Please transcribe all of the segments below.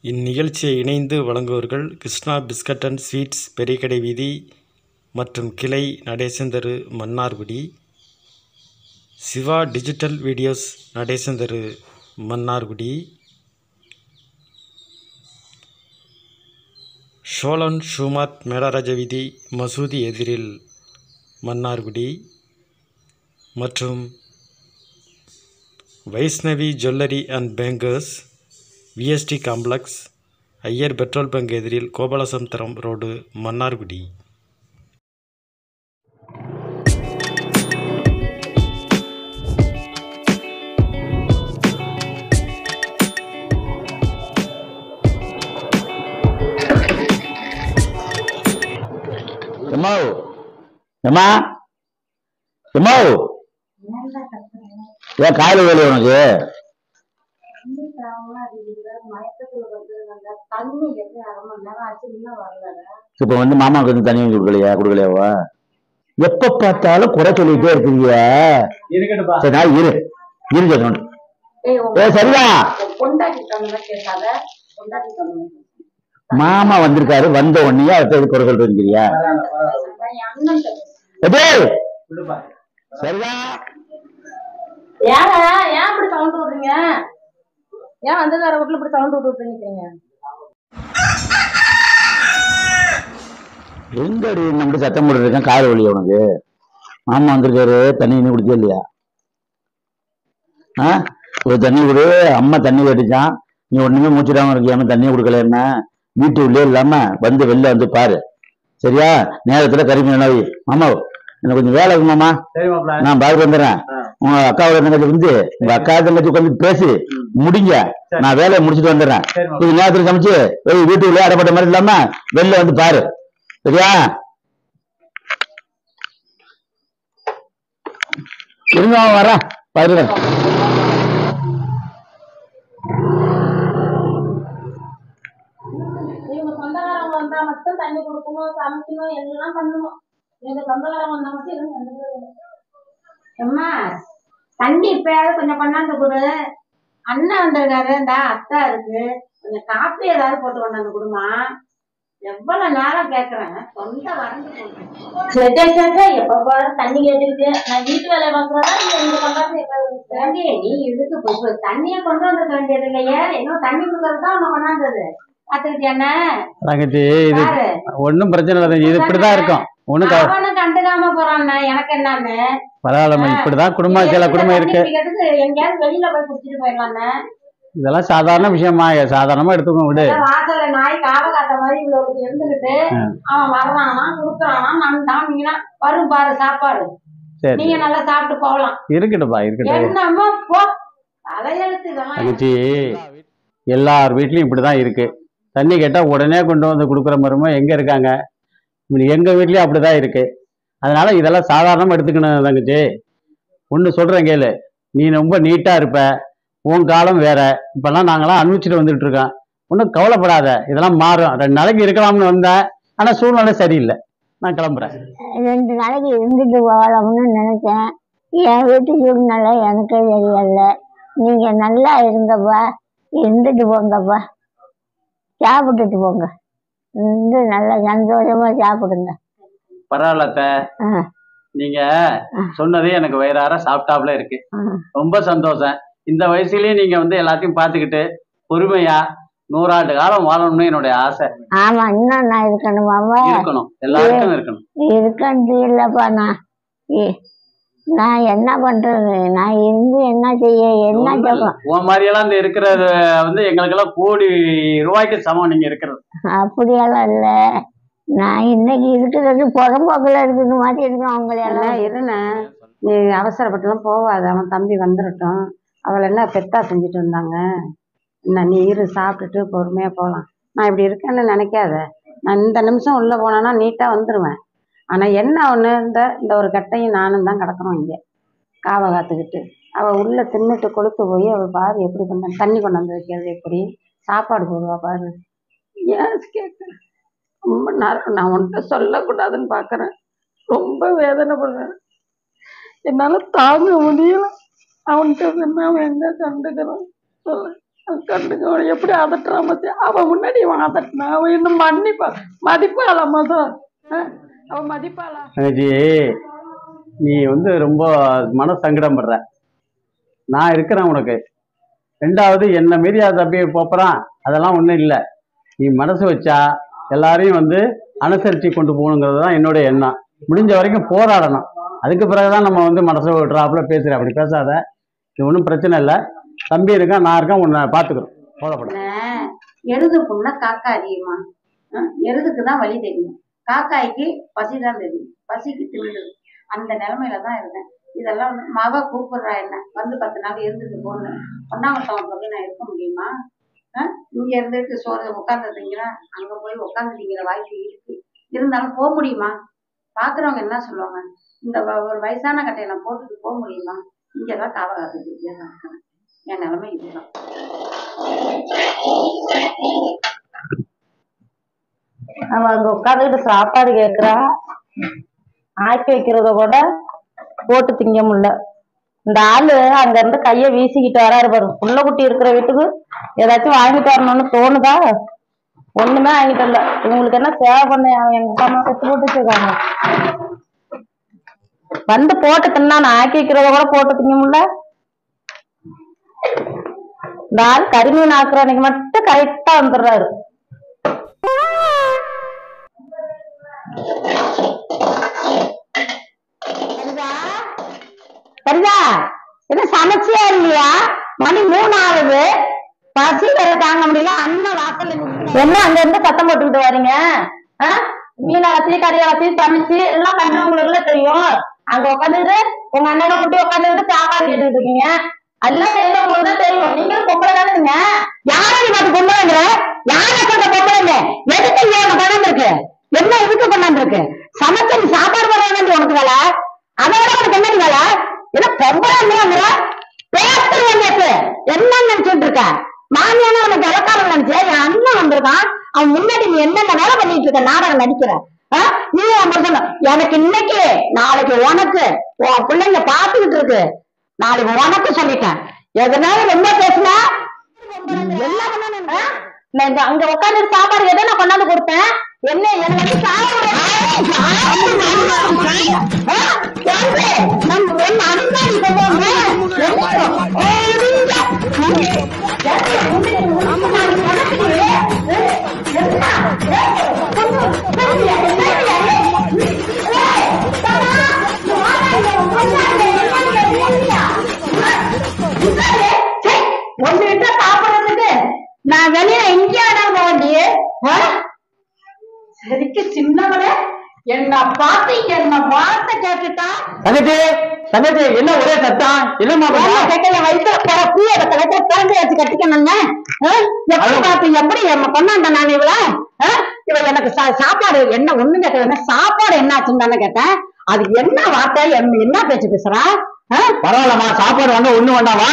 இந்நிகழ்ச்சியை இணைந்து வழங்குவோர்கள் Krishna biscuit and sweets, Periyakadai வீதி மற்றும் கிளை, நடேசன் தெரு, மன்னார்குடி. சிவா டிஜிட்டல் வீடியோஸ், நடேசன் தெரு, மன்னார்குடி. ஷோலன் ஷூமார்ட், மேடராஜ வீதி, மசூதி எதிரில், மன்னார்குடி. மற்றும் Vaishnavi jewellery and bankers, VST complex, Iyer petrol bunk எதிரில், கோபாலசமுத்திரம் ரோடு, மன்னார்குடி. ஏன் காலையில் வேலை உனக்கு? இப்ப வந்து மாமாவுக்கு வந்து தண்ணி கொடுக்கலையாவா? எப்ப பார்த்தாலும் குறை சொல்லிட்டே இருக்கீங்க. சரியா? மாமா வந்திருக்காரு, வந்த உடனே அடுத்த குறை சொல்றீங்க. சரியா? யாரா ஏன் இப்படி சவுண்ட் விடுறீங்க? ஏன் வந்ததார வீட்டுல இப்படி சவுண்ட் விட்டு நிக்கிறீங்க? எங்கடி நம்ம சத்தம் போட்டு இருக்கேன்? கார் வழி உனக்கு மாமா வந்திருக்காரு, தண்ணி இன்னும் குடிச்சே இல்லையா? ஒரு தண்ணி கொடு. அம்மா தண்ணி கட்டிச்சான், நீ ஒண்ணுமே மூச்சிடாம இருக்கியாம தண்ணி கொடுக்கல. என்ன வீட்டு உள்ளே இல்லாம வந்து வெளில வந்து பாரு. சரியா? நேரத்துல கறிமீன் மாமா எனக்கு கொஞ்சம் வேலை இருக்கு மாமா, நான் பாரு வந்துடுறேன். உங்க அக்காவோட தங்கச்சி வந்து உங்க அக்கா தங்கச்சி உட்காந்து பேசி முடிங்க, நான் வேலையை முடிச்சுட்டு வந்துடுறேன். இது நேரத்துல சமைச்சு வீட்டுக்குள்ளே அடைப்பட்ட மாதிரி இல்லாம வெளில வந்து பாரு. சரியா? இருங்க வரேன் பாரு. இவங்க சொந்தக்காரங்க வந்தா மட்டும் தண்ணி கொடுக்கணும், சமைக்கணும், எல்லாம் பண்ணணும். எங்க சொந்தக்காரங்க வந்தா மட்டும் எதுவும் கண்டுக்கிறது. அம்மா தண்ணி இப்பயாவது கொஞ்சம் கொண்டாந்து கொடு. அண்ணன் வந்திருக்காரு, இந்த அத்தா இருக்கு, கொஞ்சம் காப்பி ஏதாவது போட்டு கொண்டாந்து கொடுமா. எவ்வளவு நேரம் கேக்குறேன், சொந்த வறண்டு எப்ப போற தண்ணி கேட்டுருக்கு. நான் வீட்டு வேலையை பாக்குறதா நீ கொண்டாந்து நீ இதுக்கு தண்ணியை கொண்டு வந்துருக்க வேண்டியது இல்லையே, இன்னும் தண்ணி கொடுக்கறதுதான் உன்னை கொண்டாந்தது. தங்கச்சி இது ஒன்னும் பிரச்சனை இல்லை, இது இப்படிதான் இருக்கும். அவனும் கண்டுக்காம போறான், எனக்கு என்னன்னு பரவாயில்ல. இப்படிதான் குடும்பம், சில குடும்பம் இருக்கு. எங்கேயாவது வெளியில போய் குடிச்சிட்டு போயிடலான்னு. இதெல்லாம் சாதாரண விஷயமா, சாதாரணமா எடுத்துக்கோ விடு. வாசல்ல நாய் காவ காத்த மாதிரி இவ்வளவு இருந்துகிட்டு அவன் வர்றானா கொடுக்குறானா நந்தாமீனா வரும் பாரு சாப்பாடு. நீங்க நல்லா சாப்பிட்டு போகலாம். இருக்கட்டும்பா, இருக்கட்டும். என்னமோ போ தலையெழுத்து. தங்கச்சி எல்லார் வீட்லயும் இப்படிதான் இருக்கு. தண்ணி கேட்டா உடனே கொண்டு வந்து கொடுக்குற மருமக எங்க இருக்காங்க? எங்க வீட்லயும் அப்படிதான் இருக்கு. அதனால இதெல்லாம் சாதாரணமா எடுத்துக்கணும் தங்கச்சி. ஒண்ணு சொல்றேன் கேளு, நீ ரொம்ப நீட்டா இருப்ப, உன் காலம் வேற. இப்பெல்லாம் நாங்களாம் அனுபவிச்சுட்டு வந்துட்டு இருக்கோம். ஒன்றும் கவலைப்படாத, இதெல்லாம் மாறும். 2 நாளைக்கு இருக்கலாம்னு வந்தேன், ஆனா சூழ்நிலை சரியில்லை. நான் கிளம்புறேன். 2 நாளைக்கு இருந்துட்டு போகலாம்னு நினைச்சேன். என் வீட்டு சூழ்நிலை எனக்கே தெரியல. நீங்க நல்லா இருங்கப்பா, இருந்துட்டு போங்கப்பா, சாப்பிட்டுட்டு போங்க. இருந்து நல்லா சந்தோஷமா சாப்பிடுங்க. பரவாயில்ல, நீங்க சொன்னதே எனக்கு வயிறார சாப்பிட்டாப்புல இருக்கு. ரொம்ப சந்தோஷம். இந்த வயசுலயும் நீங்க வந்து எல்லாத்தையும் பாத்துக்கிட்டு பொறுமையா 100 ஆண்டு காலம் வாழணும்னு என்னுடைய ஆசை. ஆமா, இன்னும் நான் இருக்கணுமாமா? இருக்கணும், எல்லாருக்கும் இருக்கணும். இருக்கண்டு இல்லப்பா, நான் என்ன பண்றது? நான் இருந்து என்ன செய்ய? என்ன சொல்றேன்? உன் மாதிரி எல்லாம் இந்த இருக்கிறது வந்து எங்களுக்கெல்லாம் கோடி ரூபாய்க்கு சமம் நீங்க இருக்கிறது. அப்படியெல்லாம் இல்ல, நான் இன்னைக்கு இருக்கிறது புறம்போக்குல இருக்குது மாதிரி இருக்கணும். அவங்களெல்லாம் இருந்தேன். நீ அவசரப்பட்டுலாம் போவாத, அவன் தம்பி வந்துடட்டும். அவளை என்ன பெத்தா செஞ்சுட்டு இருந்தாங்க. என்ன நீ இரு, சாப்பிட்டுட்டு பொறுமையா போகலாம். நான் இப்படி இருக்கேன்னு நினைக்காத. நான் இந்த நிமிஷம் உள்ள போனேன்னா நீட்டா வந்துடுவேன். ஆனா என்ன ஒண்ணு, இந்த ஒரு கட்டையும் நானும் தான் கிடக்குறோம் இங்க காவை காத்துக்கிட்டு. அவள் உள்ள தின்னுட்டு கொழுத்து போய் அவள் பாரு எப்படி பண்ண, தண்ணி கொண்டாந்து வைக்கிறது எப்படி, சாப்பாடு போடுவா பாரு. ஏன் கேட்குறேன், ரொம்ப நேரம் நான் உன்கிட்ட சொல்லக்கூடாதுன்னு பார்க்குறேன். ரொம்ப வேதனைப்படுறேன், என்னால் தாங்க முடியல. அவன்கிட்ட சொன்னா அவன் எங்க கண்டுக்கிறான் சொல்ல. கண்டுக்க எப்படி அதட்டுறான் பத்தி அவன் முன்னாடி அவன் அதட்டினா அவன் இன்னும் மதிப்பாளா மொதல் அவன் மதிப்பாளா? நீ ரொம்ப மன சங்கடம் படுற. நான் இருக்கிறேன் உனக்கு. ரெண்டாவது என்ன மீறி அதை அப்படியே போப்புறான், அதெல்லாம் ஒன்றும் இல்லை. நீ மனசு வச்சா எல்லாரையும் அனுசரித்து கொண்டு போகணுங்கிறது தான் என்னுடைய எண்ணம். முடிஞ்ச வரைக்கும் போராடணும். அதுக்கு பிறகுதான் நம்ம மனசை விட்றாப்புல பேசுகிறேன். அப்படி பேசாத, இது ஒன்றும் பிரச்சனை இல்லை. தம்பி இருக்கான், நான் இருக்கேன், உன்னை பார்த்துக்கிறோம். போதப்பட எருது புண்ணா காக்கா அதிகமா? எருதுக்கு தான் வழி தெரியும், காக்காய்க்கு பசி தான் தெரியும். பசிக்கு தின்னுடுது. அந்த நிலைமையில தான் இருக்கேன். இதெல்லாம் மவ கூப்பிடுறா என்ன 10 நாள் இருந்துட்டு போன்னு. ஒன்னாமத்தவன் போய் நான் இருக்க முடியுமா? இங்க இருந்துட்டு சோறு உட்காந்து திங்கிறேன், அங்க போய் உட்காந்து திங்கிற வாய்ப்பு இருக்கு. இருந்தாலும் போக முடியுமா? பாக்குறவங்க என்ன சொல்லுவாங்க? இந்த ஒரு வயசான கட்டையை நான் போட்டுட்டு போக முடியுமா? இங்கதான் காவ காத்துட்டு இருக்கேன். என் நிலைமை இதுதான். அவன் அங்க உட்காந்துக்கிட்டு சாப்பாடு கேட்கிறா, ஆக்கி வைக்கிறத கூட போட்டு திங்க முடியல. இந்த ஆளு அங்க இருந்து கைய வீசிக்கிட்டு வராரு பாரு. புள்ள குட்டி இருக்கிற வீட்டுக்கு ஏதாச்சும் வாங்கிட்டு வரணும்னு தோணுதா? ஒண்ணுமே வாங்கிட்டு வரல. இவங்களுக்கு என்ன சேவை பண்ண எங்க அம்மா கத்து போட்டு வச்சிருக்காங்க. போட்டு தின்னா நான் ஆக்கி வைக்கிறத கூட போட்டு திங்க முடியல. இந்த ஆள் கரிமீன் ஆக்குற அன்னைக்கு மட்டும் கரெக்டா வந்துடுறாரு. சரிதா, என்ன சமைச்சியா இல்லையா? மணி 3 ஆகுது, பசி வேற தாங்க முடியல. அந்த வாசல் என்ன அங்க இருந்து சத்தம் போட்டுக்கிட்டு வரீங்க? மீனை வச்சு கறியை வச்சு சமைச்சு எல்லாம் கண்டவங்களுக்கு தெரியும். அங்க உட்காந்துட்டு உங்க அண்ணனை குட்டி உட்காந்துட்டு சாப்பாடு கேட்டுட்டு இருக்கீங்க. எல்லாம் தெரிஞ்சவங்களுக்கு தான் தெரியும். நீங்களும் பொம்பளை தானுங்க. யாரும் பார்த்து பொம்பளைங்க, யாரை சொல்ற பொம்பளைங்க? எதுக்கு கொண்டாந்து இருக்கு? என்ன எதுக்கு கொண்டாந்து இருக்கு? சமைச்சு நீ சாப்பாடு போடுறாங்க உனக்கு வேலை, அதோட உனக்கு என்ன வேலை? என்ன பொம்பளைங்கிற பேசுறது என்ன நினைச்சுட்டு இருக்க? மாமியான உனக்கு இலக்காரம் நினைச்சே. என் அண்ணன் வந்திருக்கான், அவன் முன்னாடி நீ என்னென்ன வேலை பண்ணிட்டு இருக்க? நாடகம் நடிக்கிற நீ எனக்கு இன்னைக்கு நாளைக்கு உனக்கு உன் பிள்ளைங்க பாத்துக்கிட்டு இருக்கு. நாளைக்கு உனக்கு சொல்லிட்டேன். எதனால ரொம்ப பேசுனா அங்க உட்காந்து சாப்பாடு எதை நான் கொண்டாந்து கொடுத்தேன்? என்ன எனக்கு சாப்பிடுறதுக்கு நான் வெளியே எங்கேயா போக வேண்டிய சரிக்கு சின்னவளே என்ன பார்த்து என்ன வார்த்தை கேட்டுட்டா. தங்கச்சி என்ன ஒரே சத்தம்? என்னமா வயசுல போற பூயை குழந்தை வச்சு கட்டிக்கணுங்க. எப்படி கொண்டாண்ட நான் இவள எனக்கு சாப்பாடு என்ன ஒண்ணு கேட்க, சாப்பாடு என்ன ஆச்சுன்னு தானே கேட்டேன். அதுக்கு என்ன வார்த்தை, என்ன பேச்சு பேசுறா? பரவாயில்லமா, சாப்பாடு வாங்க ஒண்ணு வேண்டாமா?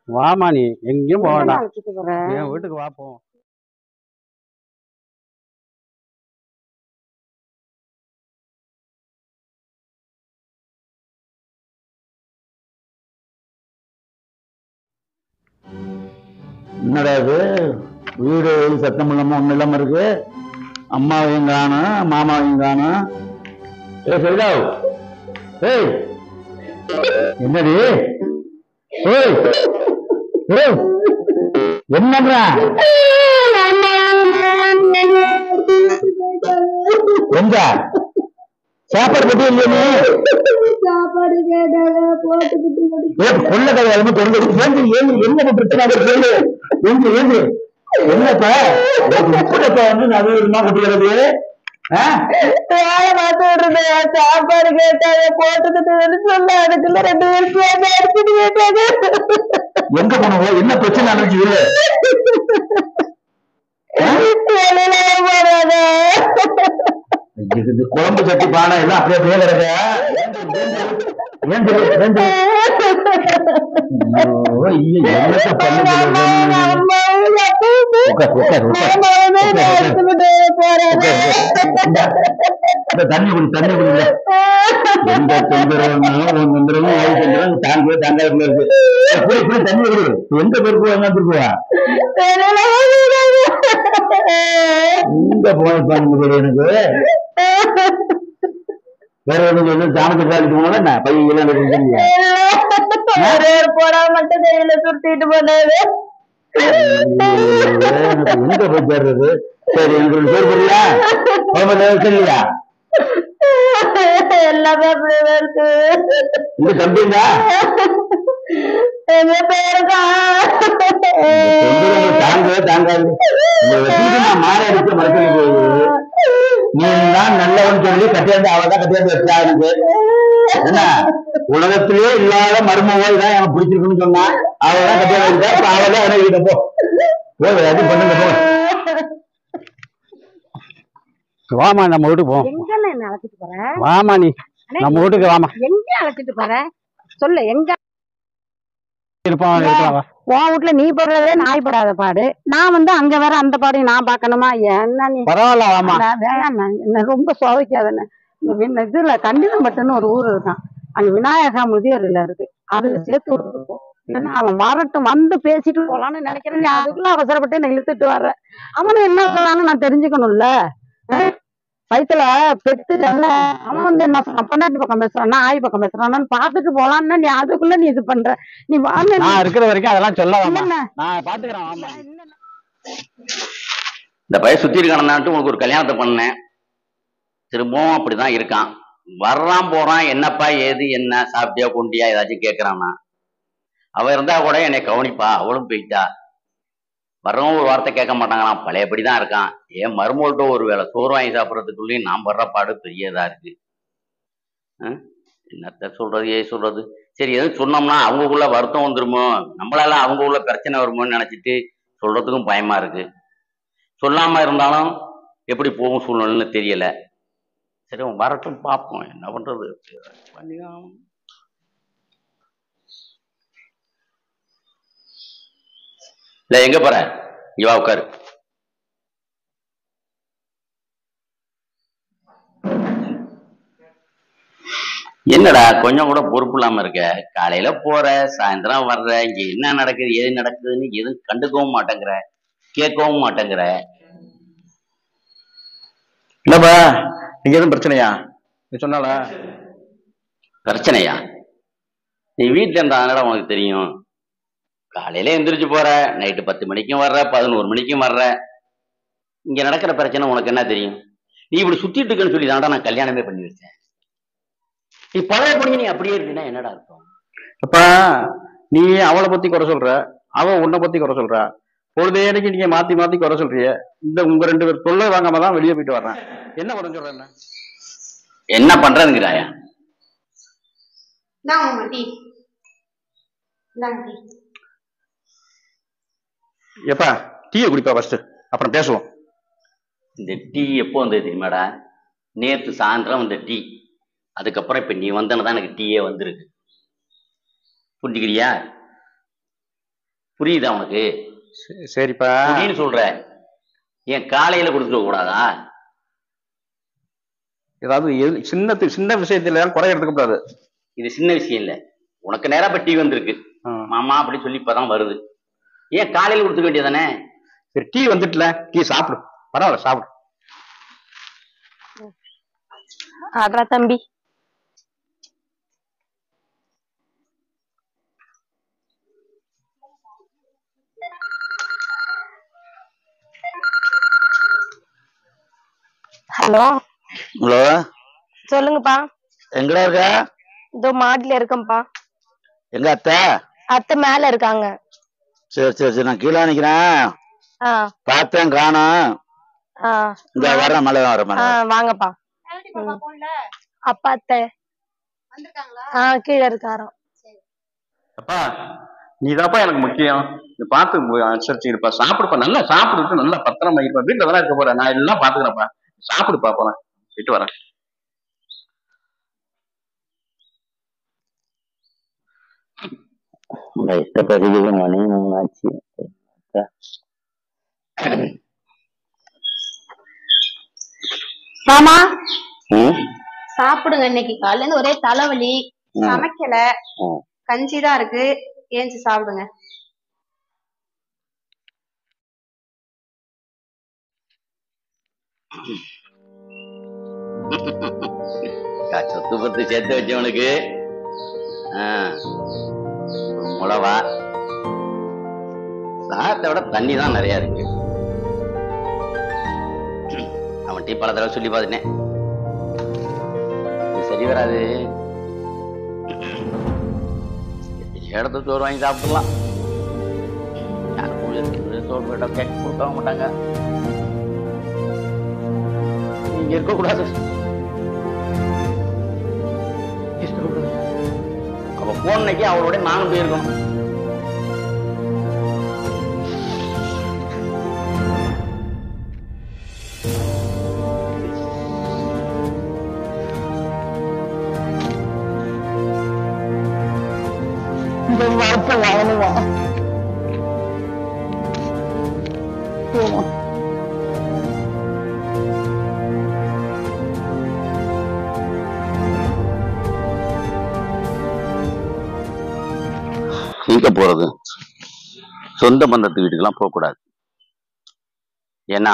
வாமா, நீ எங்கேயும் போக வேண்டாம், என் வீட்டுக்கு வா போவோம். என்னடா இது வீடு சத்தம் இல்லாம ஒண்ணு இல்லாம இருக்கு? அம்மாவையும் காணும், மாமாவையும் காணும். சரிதா? ஏய் என்னடி? ஏய் என்னன்றா? எங்க சாப்பாடு பத்தி இல்லையே? சாப்பாடு கேட்டாங்க போட்டுக்கிட்டு கொள்ள கையாலுமே என்ன பிரச்சனை? என்னப்பா நடுவிடமா கொட்டுகிறது? வேலை பார்த்து விடுறது, சாப்பாடு கேட்டாங்க போட்டுக்கிட்டு சொல்ல, அதுக்குள்ள 2 பேரும் அடிச்சுட்டு கேட்டாங்க. எங்க போனவோ என்ன பிரச்சனை நடந்துச்சு? குழம்பு சட்டி பானை எல்லாம் அப்படியே அப்படியே கிடக்க. தண்ணி குடி தண்ணி குடில எந்த தொந்தரவும் தாங்க தாங்க இருக்கு தண்ணி குடி. எந்த பொறுப்பு என்ன இருக்குவா இந்த போன எனக்கு வேற ஒண்ணு ஜாமத்துக்கு வேலைக்கு போனா என்ன பையன் போட மட்டும் கையில சுட்டிட்டு போனது. எங்க போய் சேர்றது? சரி எனக்கு பேர் புரியா சரியா எல்லாமே அப்படியே இருக்கு. இந்த தம்பிங்க தாங்கவே தாங்காது. மாற அடிச்ச மரத்துல போகுது. நீ தான் நல்லவன் சொல்லி கட்டியாந்து அவதான் கட்டியாந்து வச்சா எனக்கு என்ன உலகத்திலே இல்லாத மருமகள் தான் எனக்கு பிடிச்சிருக்குன்னு சொன்னா அவதான் கட்டியாந்து வச்சா அவதான் அவனை போ போய் அது பண்ணுங்க போ. வாமா நம்ம வீட்டுக்கு போ. எங்கன்னு என்ன அழைச்சிட்டு போற? வாமா நீ நம்ம வீட்டுக்கு வாமா. எங்க அழைச்சிட்டு போற சொல்லு. எங்க இருப்பான் உன் வீட்டுல நீ போடுறதே நாய் படாத பாடு. நான் அங்க வேற அந்த பாடையும் நான் பாக்கணுமா? என்ன நீ பரவாயில்ல வாமா. வேணாம் என்ன ரொம்ப சுவைக்காதுன்னு. இதுல கண்டிதம்பட்டுன்னு ஒரு ஊர் இருக்கான். அங்க விநாயகா முதியோர்ல இருக்கு. அதுல சேர்த்து விட்டுருக்கோம். ஏன்னா அவன் வரட்டும் வந்து பேசிட்டு போலான்னு நினைக்கிறேன். நீ அதுக்குள்ள அவசரப்பட்டு என்ன இழுத்துட்டு வர்ற. அவனு என்ன சொல்றான்னு நான் தெரிஞ்சுக்கணும்ல. வயிற்றுல பெத்துட்டல அவன் என்ன சொல்றான்? பொண்டாட்டி பக்கம் பேசுறான்னா ஆய் பக்கம் பேசுறான்னு பாத்துட்டு போலான்னு நீ அதுக்குள்ள நீ இது பண்ற. நீ நான் இருக்கிற வரைக்கும் அதெல்லாம் சொல்ல நான் பாத்துக்கிறேன். இந்த பையன் சுத்தி இருக்கானான்ட்டு உனக்கு ஒரு கல்யாணத்தை பண்ணேன். திரும்பவும் அப்படிதான் இருக்கான். வர்றான் போறான். என்னப்பா ஏது என்ன சாப்பிட்டியா கொண்டியா ஏதாச்சும் கேட்கறான்னா அவ இருந்தா கூட என்னை கவனிப்பா. அவளும் போயிட்டா. வர்றவங்க ஒரு வார்த்தை கேட்க மாட்டாங்களாம். பழையபடிதான் இருக்கான். ஏன் மருமகள்கிட்ட ஒரு வேளை சோறு வாங்கி சாப்பிட்றதுக்குள்ளேயும் நான் படுற பாடு பெரியதா இருக்கு. என்னத்த சொல்றது ஏ சொல்றது. சரி எதுவும் சொன்னோம்னா அவங்களுக்குள்ள வருத்தம் வந்துருமோ, நம்மளால அவங்களுக்குள்ள பிரச்சனை வருமோன்னு நினைச்சிட்டு சொல்றதுக்கும் பயமா இருக்கு. சொல்லாம இருந்தாலும் எப்படி போகும் சூழ்நிலைன்னு தெரியல. சரி வரட்டும் பார்ப்போம் என்ன பண்றது. இல்ல எங்க போற? இங்க வா உட்காரு. என்னடா கொஞ்சம் கூட பொறுப்பு இல்லாம இருக்க? காலையில போற சாயந்தரம் வர்ற. இங்க என்ன நடக்குது எது நடக்குதுன்னு எதுவும் கண்டுக்கவும் மாட்டேங்கிற, கேட்கவும் மாட்டேங்கிற. இல்லப்பா நீங்க எதுவும் பிரச்சனையா? நீ சொன்னால பிரச்சனையா? நீ வீட்டுல இருந்தா உனக்கு தெரியும். காலையில எந்திரிச்சு போற, நைட்டு 10 மணிக்கும் வர்ற, 11 மணிக்கும் வர்ற. இங்க நடக்கிற பிரச்சனை உனக்கு என்ன தெரியும்? நீ இப்படி சுத்திட்டு இருக்குன்னு சொல்லி தான்டா நான் கல்யாணமே பண்ணி வச்சேன். நீ பழைய பொண்ணு நீ அப்படியே இருந்தீன்னா என்னடா அர்த்தம்? அப்பா நீ அவளை பத்தி குறை சொல்ற, அவ உன்னை பத்தி குறை சொல்ற. பொழுதேனைக்கு நீங்க மாத்தி மாத்தி குறை சொல்றிய. இந்த உங்க 2 பேர் தொல்லை வாங்காம தான் வெளியே போயிட்டு வர்றேன். என்ன குறை சொல்ற? என்ன பண்றதுங்கிறாயா? எப்பா டீயை குடிப்பா ஃபர்ஸ்ட், அப்புறம் பேசுவோம். இந்த டீ எப்போ வந்தது தெரியுமாடா? நேற்று சாயந்தரம் வந்த டீ. அதுக்கப்புறம் இப்ப நீ வந்தனதான் எனக்கு டீயே வந்திருக்கு. புரிஞ்சுக்கிறியா? புரியுதா உனக்கு? சரிப்பா அப்படின்னு சொல்ற. ஏன் காலையில கொடுத்துட கூடாதா? ஏதாவது சின்ன விஷயத்துல குறை எடுத்துக்க கூடாது. இது சின்ன விஷயம் இல்ல. உனக்கு நேரம் இப்ப டீ வந்திருக்கு மாமா அப்படி சொல்லி இப்பதான் வருது. ஏன் காலையில கொடுத்துக்க வேண்டியதானே? சரி டீ வந்துட்டுல, டீ சாப்பிடு. பரவாயில்ல சாப்பிடு. ஆடுறா தம்பி. ஹலோ ஹலோ சொல்லுங்கப்பா. எங்கடா இருக்க? இதோ மாடியில இருக்கேன்ப்பா. எங்க அத்தை? அத்தை மேல இருக்காங்க. சரி சரி சரி நான் கீழே நிக்கிறேன். பார்த்தேன் காணோம். இந்த வர மழை வர வாங்கப்பா. அப்பா அத்தை கீழே இருக்காரோ. அப்பா நீதாப்பா எனக்கு முக்கியம். நீ பார்த்து அனுசரிச்சு இருப்பா. சாப்பிடுப்பா, நல்லா சாப்பிடுட்டு நல்லா பத்திரமா இருப்பா. வீட்டுல தானே இருக்க போறேன், நான் எல்லாம் பாத்துக்கிறேன்ப்பா. சாப்பிடுப்பா, போறேன், போயிட்டு வரேன். மணி 3 ஆச்சு. மாமா சாப்பிடுங்க. இன்னைக்கு காலையில இருந்து ஒரே தலைவலி, சமைக்கல, கஞ்சி தான் இருக்கு, ஏஞ்சி சாப்பிடுங்க. சொத்து பத்து சேர்த்து வச்சவனுக்கு முளவா சாதத்தை விட தண்ணி தான் நிறைய இருக்கு. அவன் டீ பல தடவை சொல்லி பார்த்துட்டேன், சரி வராது. இடத்த சோறு வாங்கி சாப்பிடலாம். சோறு போயிட்டா கேட்க கொடுக்க மாட்டாங்க. இங்க இருக்கக்கூடாது. அவ போன்னைக்கு அவளோட நானும் போயிருக்கணும். எங்க போறது? சொந்த பந்தத்து வீட்டுக்கெல்லாம் போகக்கூடாது. ஏன்னா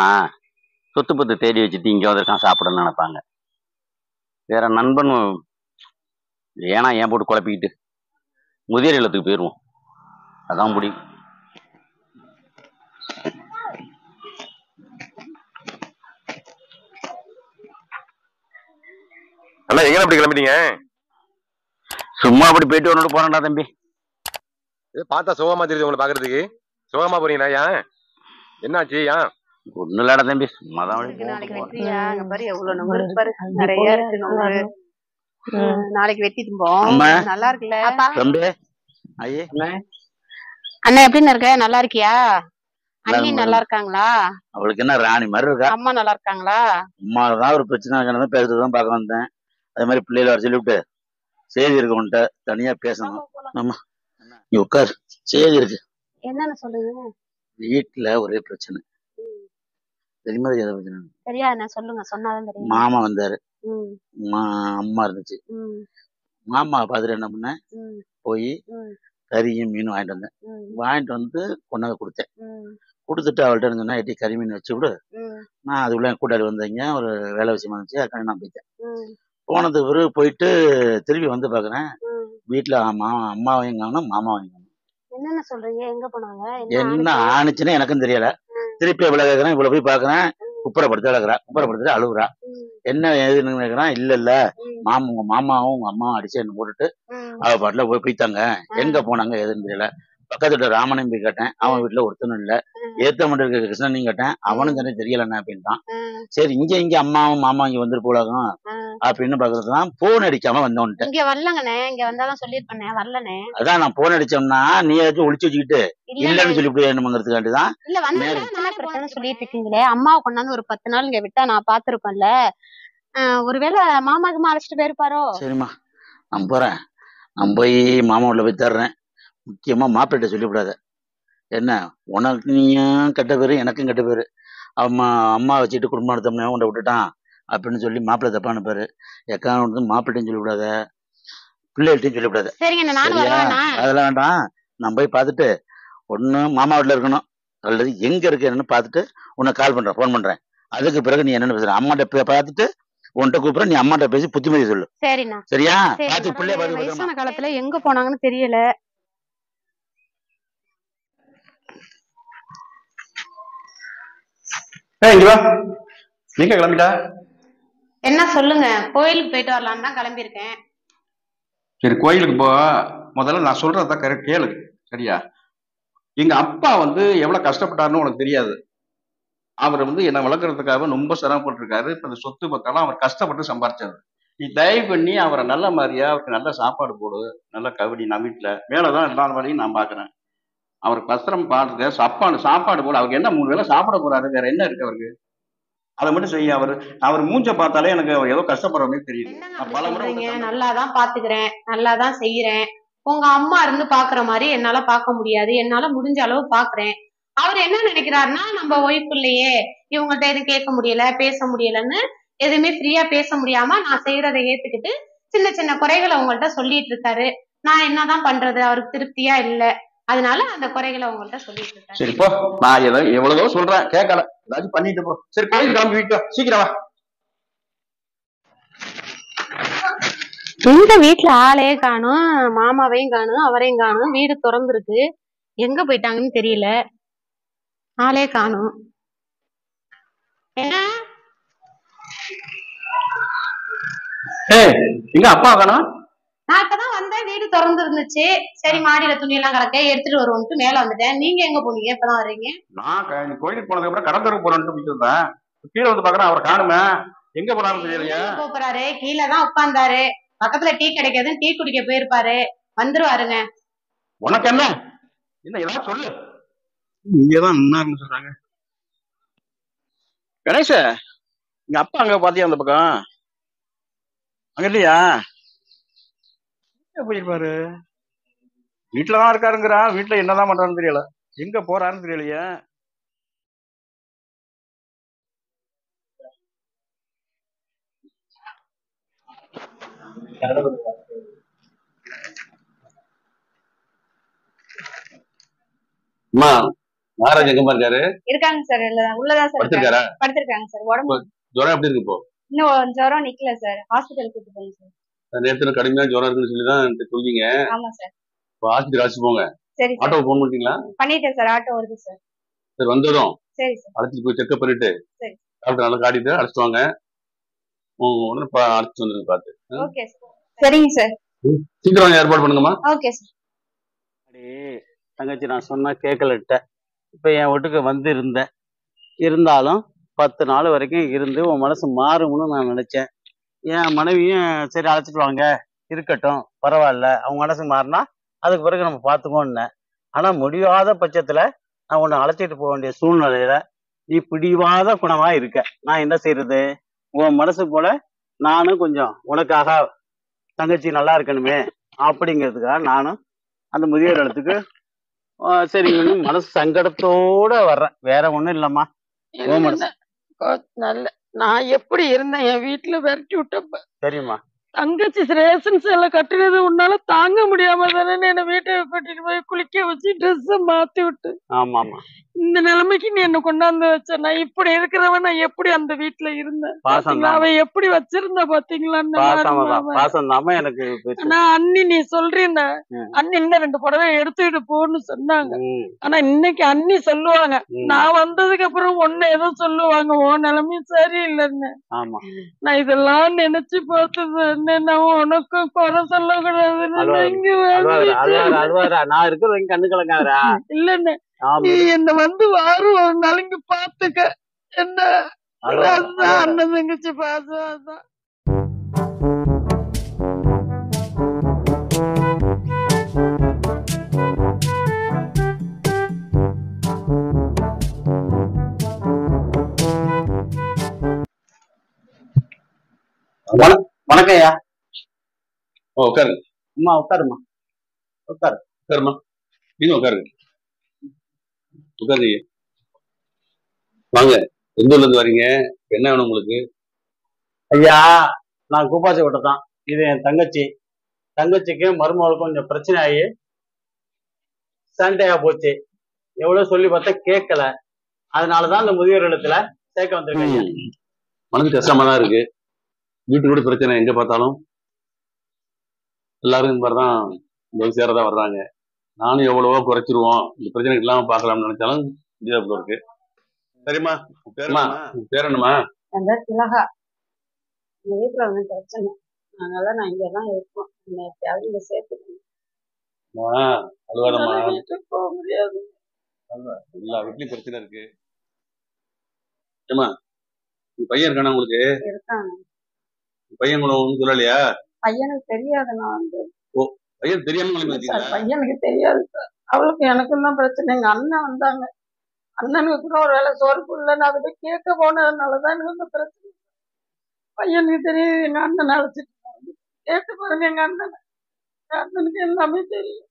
சொத்து பத்து தேடி வச்சுட்டு இங்க வந்திருக்கான் சாப்பிடணும்னு நினைப்பாங்க. வேற நண்பனும் ஏன்னா ஏன் போட்டு குழப்பிக்கிட்டு முதியோர் இல்லத்துக்கு போயிடுவோம். அதான் முடியும். அண்ணா, எங்க அப்படி கிளம்பிட்டீங்க? சும்மா அப்படி போயிட்டு ஒன்னோட போறேன்டா தம்பி. பார்த்தா சுகமா தெரியுது உங்களை பாக்குறதுக்கு. சுகமா போறீங்களா? ஏன், என்னாச்சு? ஏன்? ஒண்ணு இல்லாட தம்பி, சும்மாதான். நாளைக்கு வெற்றியா? அங்க பாரு எவ்வளவு நம்பர் பாரு, நிறைய இருக்கு. நாளைக்கு வெட்டி தும்போம். நல்லா இருக்குல்ல தம்பி? ஐயே அண்ணா, எப்படின்னு இருக்க? நல்லா இருக்கியா? அண்ணி நல்லா இருக்காங்களா? அவளுக்கு என்ன ராணி மாதிரி இருக்கா. அம்மா நல்லா இருக்காங்களா? அம்மாதான் ஒரு பிரச்சனை பேசுறதுதான் பார்க்க வந்தேன். அதே மாதிரி பிள்ளைகளை வர சொல்லிவிட்டு செய்தி இருக்கு உன்கிட்ட தனியா பேசணும். ஆமா, நீ உட்காரு. செய்தி இருக்கு. என்னன்னு சொல்லுங்க. வீட்டுல ஒரே பிரச்சனை. தெரியுமா? எதை பிரச்சனை? தெரியாது, சொல்லுங்க, சொன்னாதான் தெரியும். மாமா வந்தாரு, அம்மா இருந்துச்சு. மாமா பாத்துட்டு என்ன பண்ண, போய் கறியும் மீனும் வாங்கிட்டு வந்தேன். வாங்கிட்டு வந்து கொண்டாந்து கொடுத்தேன். கொடுத்துட்டு அவள்கிட்ட இருந்தேன்னா எட்டி கறி மீன் வச்சு விடு, நான் அதுக்குள்ள கூட்டாளி வந்தீங்க ஒரு வேலை விஷயமா இருந்துச்சு, அதுக்காக நான் போயிட்டேன். போனது பிறகு போயிட்டு திரும்பி வந்து பாக்குறேன் வீட்டுல அம்மாவையும் காணும் மாமாவையும் காணும். என்னன்னு சொல்றீங்க? எங்க போனாங்க? என்ன ஆணுச்சுன்னு எனக்கும் தெரியல. திருப்பி இவ்வளவு கேட்கறேன், இவ்வளவு போய் பாக்குறேன், குப்புறப்படுத்த கிடக்குறா, குப்புறப்படுத்திட்டு அழுகுறா. என்ன ஏதுன்னு கேட்கறான். இல்ல உங்க மாமாவும் உங்க அம்மாவும் அடிச்சு என்ன போட்டுட்டு அவ பாட்டுல போய்த்தாங்க. எங்க போனாங்க ஏதுன்னு தெரியல. பக்கத்து வீட்டு ராமனையும் போய் கேட்டேன், அவன் வீட்டுல ஒருத்தனும் இல்ல. ஏத்த மட்டும் இருக்க கிருஷ்ணனையும் கேட்டேன், அவனும் தானே தெரியலண்ணா அப்படின்ட்டான். சரி இங்க அம்மாவும் மாமா இங்க வந்துட்டு போலாகும் அப்படின்னு பாக்குறதுதான் போன் அடிக்காம வந்தோன்ட்டு. இங்க வரலங்கண்ணே, இங்க வந்தாலும் சொல்லிருப்பேன், வரலனே. அதான் நான் போன் அடிச்சோம்னா நீ ஏதாச்சும் ஒளிச்சு வச்சுக்கிட்டு இல்லன்னு சொல்லிவிட்டு என்னங்கிறதுக்காண்டிதான். இல்ல வந்து சொல்லிட்டு இருக்கீங்களே, அம்மாவை கொண்டாந்து ஒரு 10 நாள் இங்க விட்டா நான் பாத்துருப்பேன்ல. ஒருவேளை மாமாக்கு அழைச்சிட்டு போயிருப்பாரோ. சரிம்மா, நான் போறேன். நான் போய் மாமா உள்ள போய் தர்றேன். முக்கியமா மாப்பிள்ளைட்ட சொல்லிவிடாத. என்ன, உனக்கு நீயும் கெட்ட பேரு, எனக்கும் கெட்ட பேரு. அம்மா வச்சுட்டு குடும்பம் நடத்தோம்னா உன்னை விட்டுட்டான் அப்படின்னு சொல்லி மாப்பிள்ளை தப்பா அனுப்பாரு. எக்கான மாப்பிள்ளையும் சொல்லிவிடாத, பிள்ளைகள்ட்டையும் சொல்லிவிடாத. அதெல்லாம் வேண்டாம். நான் போய் பார்த்துட்டு ஒண்ணு மாமா வீட்டுல இருக்கணும், அல்லது எங்க இருக்கு என்னன்னு பார்த்துட்டு உன்னை கால் பண்றேன், போன் பண்றேன். அதுக்கு பிறகு நீ என்னன்னு பேசுற அம்மாட்ட பார்த்துட்டு உன்கிட்ட கூப்பிடுற, நீ அம்மாட்ட பேசி புத்திமதி சொல்லு. சரிண்ணா. சரியா? பார்த்து பிள்ளைய பார்த்து. வயசான காலத்துல எங்க போனாங்கன்னு தெரியல. நீங்க கிளம்பிட்டா? என்ன சொல்லுங்க? கோயிலுக்கு போயிட்டு வரலான்னு தான் கிளம்பி இருக்கேன். சரி, கோயிலுக்கு போ. முதல்ல நான் சொல்றதான் கரெக்ட் கேளு, சரியா? எங்க அப்பா எவ்வளவு கஷ்டப்பட்டாருன்னு உனக்கு தெரியாது. அவர் என்னை வளர்க்கறதுக்காக ரொம்ப சிரமப்பட்டிருக்காரு. இப்ப இந்த சொத்து பத்தெல்லாம் அவர் கஷ்டப்பட்டு சம்பாரிச்சாரு. நீ தயவு பண்ணி அவரை நல்ல மாதிரியா அவருக்கு நல்ல சாப்பாடு போடு, நல்ல கபடி. நான் வீட்டுல வேலைதான் எல்லா வேலையும் நான் பாக்குறேன். அவருக்கு பத்திரம் பாடுறது சாப்பாடு போல அவருக்கு என்ன 3 வேளை சாப்பிட போறாரு, வேற என்ன இருக்கு அவருக்கு? அதை மட்டும் செய்ய. அவர் மூஞ்ச பார்த்தாலே எனக்கு அவர் ஏதோ கஷ்டப்படுற மாதிரி தெரியுது. என்னங்க நான் அப்படி பல முறை சொல்றீங்க? உங்கள்ட்ட நல்லாதான் பாத்துக்கிறேன், நல்லாதான் செய்யறேன். உங்க அம்மா இருந்து பாக்குற மாதிரி என்னால பார்க்க முடியாது, என்னால முடிஞ்ச அளவு பாக்குறேன். அவர் என்ன நினைக்கிறாருன்னா, நம்ம ஒய்ஃப் இல்லையே, இவங்கள்ட்ட எதுவும் கேட்க முடியல, பேச முடியலன்னு எதுவுமே ஃப்ரீயா பேச முடியாம நான் செய்யறதை ஏத்துக்கிட்டு சின்ன சின்ன குறைகளை உங்கள்ட்ட சொல்லிட்டு இருக்காரு. நான் என்னதான் பண்றது, அவருக்கு திருப்தியா இல்ல, அதனால அந்த குறைகளை உங்கள்ட்ட சொல்லிட்டு இருக்காரு. சரி போ, நான் எவ்வளவோ சொல்றேன் கேட்கல, ஏதாச்சும் பண்ணிட்டு போ. சரி கோயில் கிளம்பி வீட்டு சீக்கிரம் வா. எங்க வீட்டுல ஆளே காணும், மாமாவையும் காணும், அவரையும் காணும். வீடு திறந்துருக்கு, எங்க போயிட்டாங்கன்னு தெரியல, ஆளே காணும். என்ன எங்க அப்பா காணோம்? நான் இப்பதான் வந்தேன், வீடு திறந்து இருந்துச்சு. சரி மாடியில துணி எல்லாம் கிடக்க எடுத்துட்டு வருவோம்ட்டு மேல வந்துட்டேன். நீங்க எங்க போனீங்க? இப்பதான் வர்றீங்க? நான் கோயிலுக்கு போனதுக்கு அப்புறம் கடந்தருக்கு போறேன்னு போயிட்டு இருந்தேன். கீழே வந்து பாக்குறேன் அவரை காணுமே. எங்க போனாலும் தெரியலையா? போறாரு, கீழே தான் உட்கார்ந்தாரு. பக்கத்துல டீ கிடைக்காதுன்னு டீ குடிக்க போயிருப்பாரு, வந்துருவாருங்க. உனக்கு என்ன ஏதாவது சொல்லு. இங்கதான் நின்னாருன்னு சொல்றாங்க. கணேஷ, எங்க அப்பா அங்க பாத்தியா அந்த பக்கம்? அங்க இல்லையா? போயிருப்பாரு. வீட்டுலதான் இருக்காருங்கிறா. வீட்டுல என்னதான் பண்றாருன்னு தெரியல, எங்க போறாருன்னு தெரியலையே. மகாராஜ் எங்கம்மா இருக்காரு? இருக்காங்க சார், உள்ளதான் சார் படுத்திருக்காரா? படுத்திருக்காங்க சார். உடம்பு ஜுரம் எப்படி இருக்கு இப்போ? இன்னும் ஜுரம் நிக்கல சார், ஹாஸ்பிட்டல் கூட்டு போங்க சார். நேரத்துல கடுமையா ஜுரம் இருக்குன்னு சொல்லிதான் சொல்லிங்க. ஆமா சார். ஹாஸ்பிட்டல் அழைச்சு போங்க. சரி சார். ஆட்டோ போன் பண்ணிட்டீங்களா? பண்ணிட்டேன் சார், ஆட்டோ வருது சார். சரி வந்ததும் சரி சார். அழைச்சிட்டு போய் செக்அப் பண்ணிட்டு சரி. டாக்டர் நல்லா காட்டிட்டு அழைச்சிட்டு வாங்க. உடனே அழைச்சிட்டு வந்துருங்க பார்த்து. Okay sir. சரிங்க சார். சீக்கிரம் ஏற்பாடு பண்ணுங்கம்மா. Okay sir. தங்கச்சி நான் சொன்னா கேட்கலட்ட. இப்ப என் வீட்டுக்கு வந்து இருந்தேன். இருந்தாலும் 10 நாள் வரைக்கும் இருந்து உன் மனசு மாறும்னு நான் நினைச்சேன். என் மனைவியும் சரி அழைச்சிட்டு வாங்க, இருக்கட்டும், பரவாயில்ல, அவங்க மனசு மாறினா அதுக்கு பிறகு நம்ம பார்த்துக்கோன்னு. ஆனா முடியாத பட்சத்துல நான் உன்னை அழைச்சிட்டு போக வேண்டிய சூழ்நிலையில நீ பிடிவாத குணமா இருக்க. நான் என்ன செய்யறது? உன் மனசு போல நானும் கொஞ்சம் உனக்காக தங்கச்சி நல்லா இருக்கணுமே அப்படிங்கிறதுக்காக நானும் அந்த முதியோர் இடத்துக்கு சரிங்கன்னு மனசு சங்கடத்தோட வர்றேன். வேற ஒண்ணும் இல்லம்மா. நல்ல நான் எப்படி இருந்தேன், என் வீட்டுல விரட்டி விட்டப்ப சரிம்மா. தங்கச்சி ரேஷன் சேலை கட்டுறது உன்னால தாங்க முடியாம தானே என்ன வீட்டுக்கு கூட்டிட்டு போய் குளிக்க வச்சு ட்ரெஸ் மாத்தி விட்டு ஆமா ஆமா இந்த நிலைமைக்கு நீ என்ன கொண்டாந்து வச்ச. நான் இப்படி இருக்கிறவன் நான் எப்படி அந்த வீட்டுல இருந்தேன் பாத்தீங்களா? அவ எப்படி வச்சிருந்தா பாத்தீங்களா? பாசம் தாம எனக்கு. ஆனா அண்ணி நீ சொல்றீங்க, அண்ணி இன்னும் 2 புடவை எடுத்துக்கிட்டு போன்னு சொன்னாங்க. ஆனா இன்னைக்கு அண்ணி சொல்லுவாங்க, நான் வந்ததுக்கு அப்புறம் ஒன்னு ஏதோ சொல்லுவாங்க, ஓ நிலைமையும் சரியில்லைன்னு. நான் இதெல்லாம் நினைச்சு பார்த்தது. நான் உனக்கும் குறை சொல்லக்கூடாதுன்னு நான் இருக்கிறது கண்ணு கலங்காதா இல்லன்னு நீ என்ன வந்து வாரம் ஒரு நாளைக்கு பாத்துக்க. என்ன அண்ணன் தங்கச்சி பாசம் அதான். வணக்கம்யா. உட்காருங்க. அம்மா உட்காருமா, உட்காருமா. நீங்க உட்காருங்க. உட்காருங்க. வாங்க, எந்த ஊர்ல இருந்து வரீங்க? என்ன வேணும் உங்களுக்கு? ஐயா, நான் கூப்பாச்சி விட்டதான். இது என் தங்கச்சிக்கு மருமகளுக்கும் கொஞ்சம் பிரச்சனை ஆகி சண்டையா போச்சு. எவ்வளவு சொல்லி பார்த்தா கேட்கல. அதனாலதான் இந்த முதியோர் இடத்துல சேர்க்க வந்திருக்கேன். மனசு கஷ்டமா தான் இருக்கு. வீட்டு கூட பிரச்சனை, எங்க பார்த்தாலும் எல்லாரும் இந்த மாதிரிதான் இந்த சேரதான் வர்றாங்க. நானும் எவ்வளவோ குறைச்சிருவோம், இந்த பிரச்சனை இல்லாம பாக்கலாம்னு நினைச்சாலும் இதே இருக்கு. சரிம்மா, பேர் என்னம்மா? திலகா. எங்க வீட்டுல வந்து பிரச்சனை, அதனால நான் இங்கதான் இருக்கோம். எப்பயாவது இங்க சேர்த்துக்கணும். போக முடியாது, எல்லா வீட்லயும் பிரச்சனை இருக்கு. ஏமா பையன் இருக்கானா உங்களுக்கு? இருக்காங்க. பையன் கூட ஒன்றும் சொல்லலையா? பையனுக்கு தெரியாது. நான் வந்து பையன் தெரியாம பையனுக்கு தெரியாது சார். அவளுக்கு எனக்கும் தான் பிரச்சனை. எங்க அண்ணன் வந்தாங்க, அண்ணனுக்கு கூட ஒரு வேளை சோறு இல்லைன்னு அதை போய் கேட்க போனதுனாலதான் எனக்கு இந்த பிரச்சனை. பையனுக்கு தெரியும், எங்க அண்ணன் அழைச்சிட்டு கேட்டு பாருங்க. எங்க அண்ணனுக்கு எல்லாமே தெரியும்.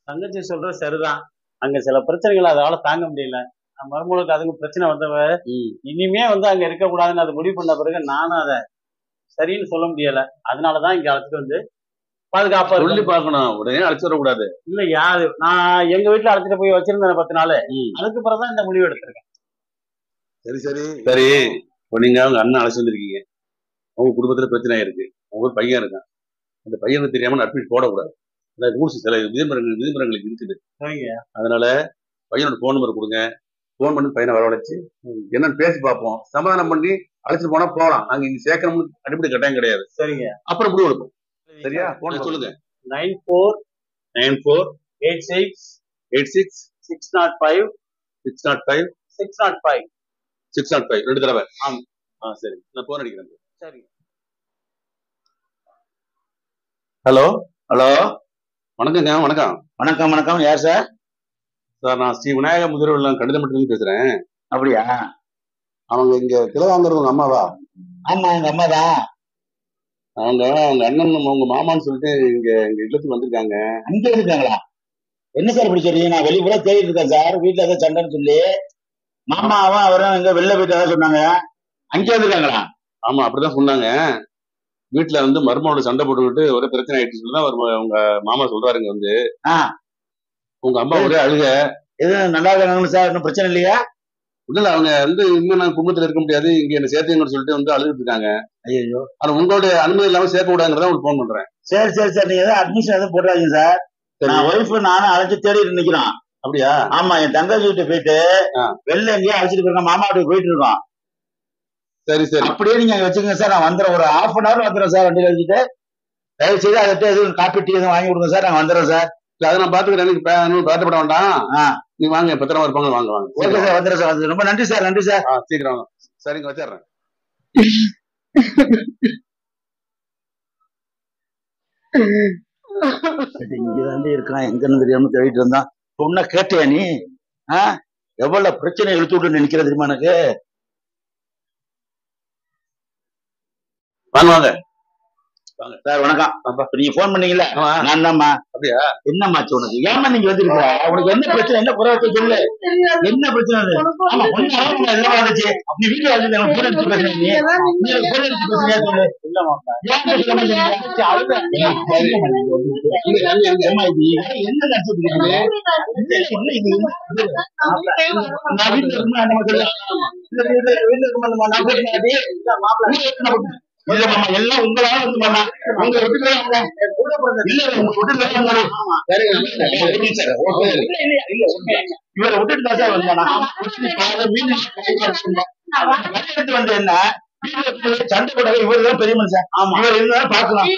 தங்கச்சி சொல்றது சரிதான். அங்க சில பிரச்சனைகள் அதால தாங்க முடியல. மருமகளுக்கு அதுக்கு பிரச்சனை வந்தவ இனிமே வந்து அங்க இருக்க கூடாதுன்னு அதை முடிவு பண்ண பிறகு நானும் அதை சரின்னு சொல்ல முடியல. அதனாலதான் இங்க அழைச்சிட்டு வந்து பாதுகாப்பா சொல்லி பார்க்கணும், உடனே அழைச்சு வரக்கூடாது. இல்ல யாரு, நான் எங்க வீட்டுல அழைச்சிட்டு போய் வச்சிருந்தேன் 10 நாள். அதுக்கு பிறகுதான் இந்த முடிவு எடுத்திருக்கேன். சரி சரி சரி. இப்போ நீங்க அவங்க அண்ணன் அழைச்சி வந்திருக்கீங்க, உங்க குடும்பத்துல பிரச்சனை இருக்கு, உங்க ஒரு பையன் இருக்கான். அந்த பையனுக்கு தெரியாம அட்மிட் போடக்கூடாது. ரூல்ஸ் சில விதிமுறைகளுக்கு இருக்குது. அதனால பையனோட போன் நம்பர் கொடுங்க, போன் பண்ணி பையனை வரவழைச்சு என்னன்னு பேசி பார்ப்போம். சமாதானம் பண்ணி அழைச்சிட்டு போனா போகலாம். நாங்க இங்க சேர்க்கணும்னு அடிப்படை கட்டாயம் கிடையாது. சரிங்க, அப்புறம் முடிவு எடுப்போம். சரியா? போன சொல்லுங்க. 9496860605 2 தடவை. ஆமா. சரி, நான் போன் அடிக்கிறேன். சரி. ஹலோ ஹலோ, வணக்கங்க. வணக்கம். வணக்கம் வணக்கம். யார் சார்? சார், நான் ஸ்ரீ விநாயக முதிர்வெல்லாம் கடிதம் மட்டும் பேசுறேன். அப்படியா? அவங்க இங்க கிலோ வாங்குறவங்க அம்மாவா? ஆமா, எங்க அம்மா தான். அவங்க அண்ணன் உங்க மாமான்னு சொல்லிட்டு இங்க எங்க இல்லத்துக்கு வந்திருக்காங்க. அங்கே இருக்காங்களா? என்ன சார் இப்படி சொல்றீங்க? நான் வெளியே கூட தேடிட்டு இருக்கேன் சார், வீட்டுல ஏதோ சண்டைன்னு சொல்லி. மாமாவும் அவரும் எங்க வெளில போயிட்டு சொன்னாங்க. அங்கே இருக்காங்களா? ஆமா, அப்படிதான் சொன்னாங்க. வீட்டுல வந்து மருமகளோட சண்டை போட்டுக்கிட்டு ஒரே பிரச்சனை ஆயிடுச்சு சொல்லிதான் உங்க மாமா சொல்றாருங்க. வந்து உங்க அம்மா ஒரே அழுக. எதுவும் நல்லா இருக்காங்க சார்? ஒன்றும் பிரச்சனை இல்லையா? இல்ல, அவங்க வந்து இன்னும் நான் குடும்பத்துல இருக்க முடியாது, இங்க என்ன சேர்த்துங்கன்னு சொல்லிட்டு வந்து அழுதுட்டு இருக்காங்க. ஐயோ, ஆனா உங்களோட அனுமதி இல்லாம சேர்க்க கூடாதுங்கிறத உங்களுக்கு போன் பண்றேன். சரி சரி சார், நீங்க எதாவது அட்மிஷன் எதுவும் போட்டாதீங்க சார். நான் ஒய்ஃப் நானும் அழைச்சு தேடிட்டு நிக்கிறோம். அப்படியா? ஆமா, என் தங்கச்சி வீட்டு போயிட்டு வெளில எங்கேயும் அழைச்சிட்டு போயிருக்கோம், மாமா வீட்டுக்கு போயிட்டு இருக்கோம். சரி சரி, அப்படியே நீங்க வச்சுக்கோங்க சார். நான் வந்துடுறேன், ஒரு ½ hour வந்துடுறேன் சார் வண்டியில வச்சுட்டு. தயவு செய்து அதை எதுவும் காப்பி டீ எதுவும் வாங்கி கொடுங்க சார், நாங்க வந்துடுறோம் சார். அதை நான் பாத்துக்கிறேன். எனக்கு பேட்டப்பட வேண்டாம், நீ வாங்க, பத்திரமா இருப்பாங்க. வாங்க வாங்க. ஓகே சார், வந்துடுறேன் சார். ரொம்ப நன்றி சார். நன்றி சார். சீக்கிரம் வாங்க. சரிங்க, வச்சிடுறேன். இங்கதான் இருக்கான், எங்கன்னு தெரியாம தேடிட்டு இருந்தான். சொன்ன கேட்டியா நீ? எவ்வளவு பிரச்சனை இழுத்து விட்டு நினைக்கிற தெரியுமா எனக்கு? வாங்க வாங்க சார். வணக்கம். நீங்க போன் பண்ணீங்கல்ல, நான் தான்மா. அப்படியா? என்னமாச்சு உனக்கு? ஏமா நீங்க வந்துருக்க? உனக்கு என்ன பிரச்சனை? என்ன குறை சொல்லு, என்ன பிரச்சனை? ஆமா, எல்லாம் வந்துச்சு. நீ வீட்டுல வந்து போன் அடிச்சு பேசுறீங்க, சொல்லு. என்ன நினைச்சிட்டு இல்ல மாமா, எல்லாம் உங்களால வந்து மாமா. உங்க வீட்டுல இல்ல, உங்க வீட்டுல இவரை விட்டுட்டு தான் சார் வந்தானா? எடுத்து வந்து என்ன சண்டை போட இவர் தான் பெரிய மனுஷன். இவர் இருந்தாலும் பாக்கலாம்.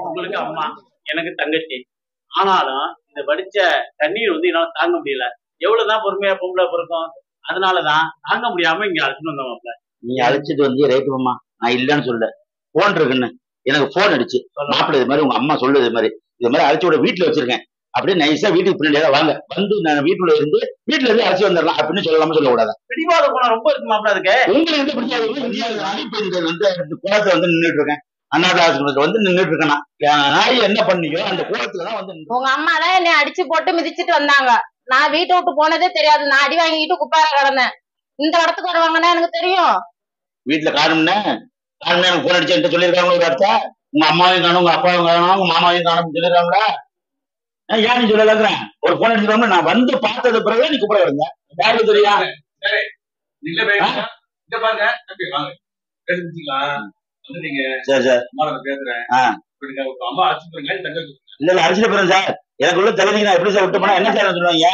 உங்களுக்கு அம்மா, எனக்கு தங்கச்சி. ஆனாலும் இந்த வடிச்ச தண்ணீர் வந்து என்னால தாங்க முடியல. எவ்வளவுதான் பொறுமையா பொம்பளை பொறுக்கும். அதனாலதான் தாங்க முடியாம இங்க அழைச்சிட்டு வந்தோம். நீ அழைச்சிட்டு வந்து ரைட்டு மாமா, நான் இல்லன்னு சொல்ல. போன் இருக்குன்னு எனக்கு போன் அடிச்சு, மாப்பிள்ள இது மாதிரி உங்க அம்மா சொல்லுது, இது மாதிரி அழைச்சி விட வீட்டுல வச்சிருக்கேன். அப்படியே நைஸா வீட்டுக்கு பின்னாடியே வாங்க, வந்து நான் வீட்டுல இருந்து அழைச்சி வந்துடலாம் அப்படின்னு சொல்லலாம சொல்லக்கூடாது. பிடிவாத போனா ரொம்ப இருக்கு மாப்பிள்ள. அதுக்கு உங்களுக்கு எந்த பிடிச்சாலும் வந்து குளத்துல வந்து நின்றுட்டு இருக்கேன், அண்ணாத ஆசிரமத்துல வந்து நின்றுட்டு இருக்கேன். நாய் என்ன பண்ணியோ அந்த குளத்துலதான் வந்து. உங்க அம்மா தான் என்னை அடிச்சு போட்டு மிதிச்சுட்டு வந்தாங்க. நான் வீட்டை விட்டு போனதே தெரியாது. நான் அடி வாங்கிட்டு குப்பார கிடந்தேன். இந்த இடத்துக்கு வருவாங்கன்னா எனக்கு தெரியும். வீட்டுல காணும்னு எனக்கு போன் அடிச்சு என்கிட்ட சொல்லியிருக்காங்க ஒரு இடத்த. உங்க அம்மாவையும் காணும், உங்க அப்பாவையும் காணும், உங்க மாமாவையும் காணும் சொல்லிருக்காங்களா? ஏன் நீ சொல்லலங்கிறேன்? ஒரு போன் அடிச்சிருக்கோம், நான் வந்து பார்த்தது பிறகு நீ கூப்பிட வருங்க. யாருக்கு தெரியா? சரி சார், இல்ல அடிச்சுட்டு போறேன் சார். எனக்குள்ள தகுதிக்கு நான் எப்படி சார் விட்டு போனா என்ன சார் சொல்லுவாங்க?